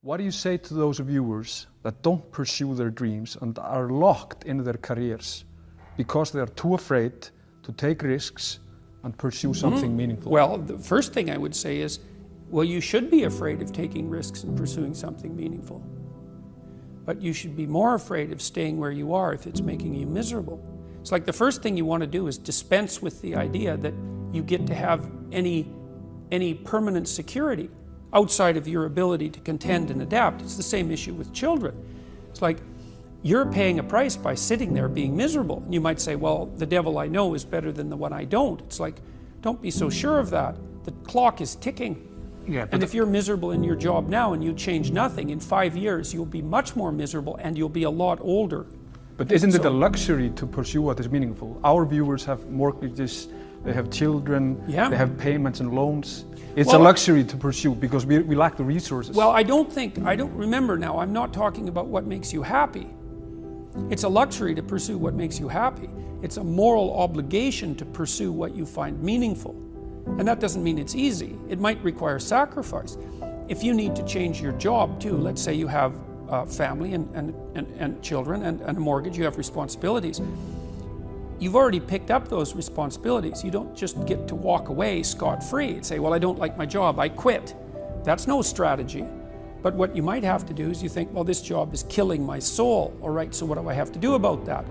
What do you say to those viewers that don't pursue their dreams and are locked in their careers because they are too afraid to take risks and pursue something meaningful? Well, the first thing I would say is, well, you should be afraid of taking risks and pursuing something meaningful. But you should be more afraid of staying where you are if it's making you miserable. It's like the first thing you want to do is dispense with the idea that you get to have any permanent security outside of your ability to contend and adapt. It's the same issue with children. It's like you're paying a price by sitting there being miserable. And you might say, well, the devil I know is better than the one I don't. It's like, don't be so sure of that. The clock is ticking. Yeah, and if you're miserable in your job now and you change nothing, in 5 years you'll be much more miserable and you'll be a lot older. But isn't it a luxury to pursue what is meaningful? Our viewers have mortgages, they have children, they have payments and loans. It's a luxury to pursue because we lack the resources. Well, I don't remember now, I'm not talking about what makes you happy. It's a luxury to pursue what makes you happy. It's a moral obligation to pursue what you find meaningful. And that doesn't mean it's easy. It might require sacrifice. If you need to change your job too, let's say you have a family and children and a mortgage, you have responsibilities. You've already picked up those responsibilities. You don't just get to walk away scot-free and say, well, I don't like my job, I quit. That's no strategy. But what you might have to do is you think, well, this job is killing my soul. All right, so what do I have to do about that?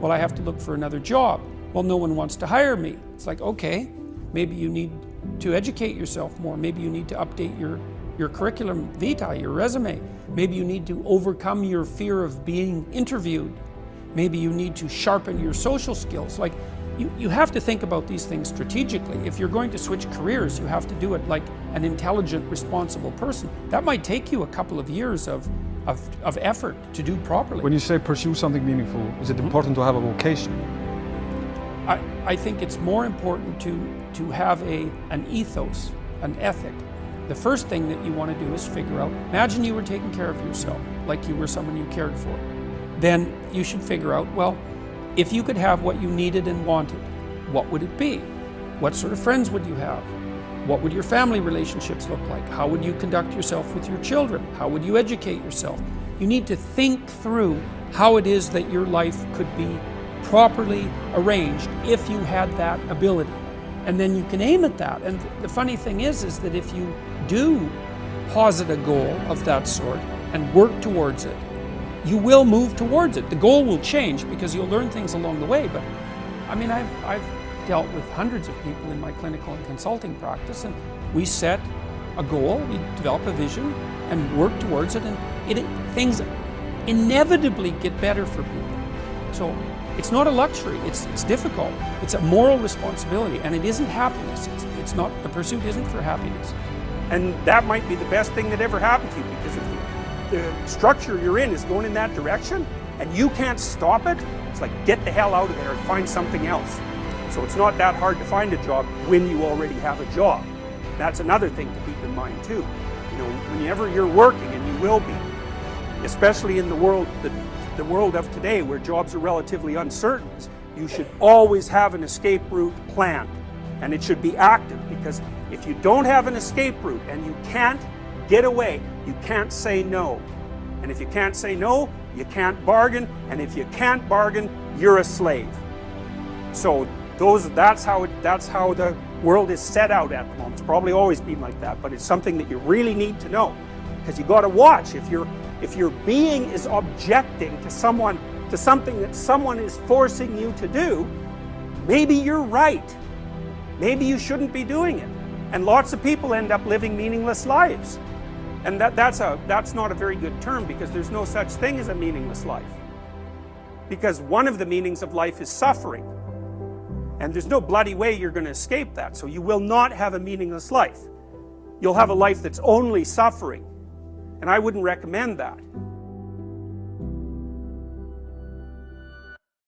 Well, I have to look for another job. Well, no one wants to hire me. It's like, okay, maybe you need to educate yourself more. Maybe you need to update your curriculum vitae, your resume. Maybe you need to overcome your fear of being interviewed. Maybe you need to sharpen your social skills. Like, you have to think about these things strategically. If you're going to switch careers, you have to do it like an intelligent, responsible person. That might take you a couple of years of effort to do properly. When you say pursue something meaningful, is it important to have a vocation? I think it's more important to have an ethos, an ethic. The first thing that you want to do is figure out, imagine you were taking care of yourself, like you were someone you cared for. Then you should figure out, well, if you could have what you needed and wanted, what would it be? What sort of friends would you have? What would your family relationships look like? How would you conduct yourself with your children? How would you educate yourself? You need to think through how it is that your life could be properly arranged if you had that ability. And then you can aim at that. And the funny thing is that if you do posit a goal of that sort and work towards it, you will move towards it. The goal will change because you'll learn things along the way. But I mean, I've dealt with hundreds of people in my clinical and consulting practice, and we set a goal, we develop a vision and work towards it, and things inevitably get better for people. So it's not a luxury, it's difficult. It's a moral responsibility, and it isn't happiness. It's not, the pursuit isn't for happiness. And that might be the best thing that ever happened to you, because if the structure you're in is going in that direction and you can't stop it, it's like, get the hell out of there and find something else. So it's not that hard to find a job when you already have a job. That's another thing to keep in mind too. You know, whenever you're working, and you will be, especially in the world of today where jobs are relatively uncertain, you should always have an escape route planned, and it should be active, because if you don't have an escape route and you can't get away, you can't say no. And if you can't say no, you can't bargain, and if you can't bargain, you're a slave. So that's how the world is set out at the moment. It's probably always been like that, but it's something that you really need to know, because you got to watch. If your being is objecting to something that someone is forcing you to do, maybe you're right. Maybe you shouldn't be doing it. And lots of people end up living meaningless lives. And that's not a very good term, because there's no such thing as a meaningless life. Because one of the meanings of life is suffering. And there's no bloody way you're going to escape that. So you will not have a meaningless life. You'll have a life that's only suffering. And I wouldn't recommend that.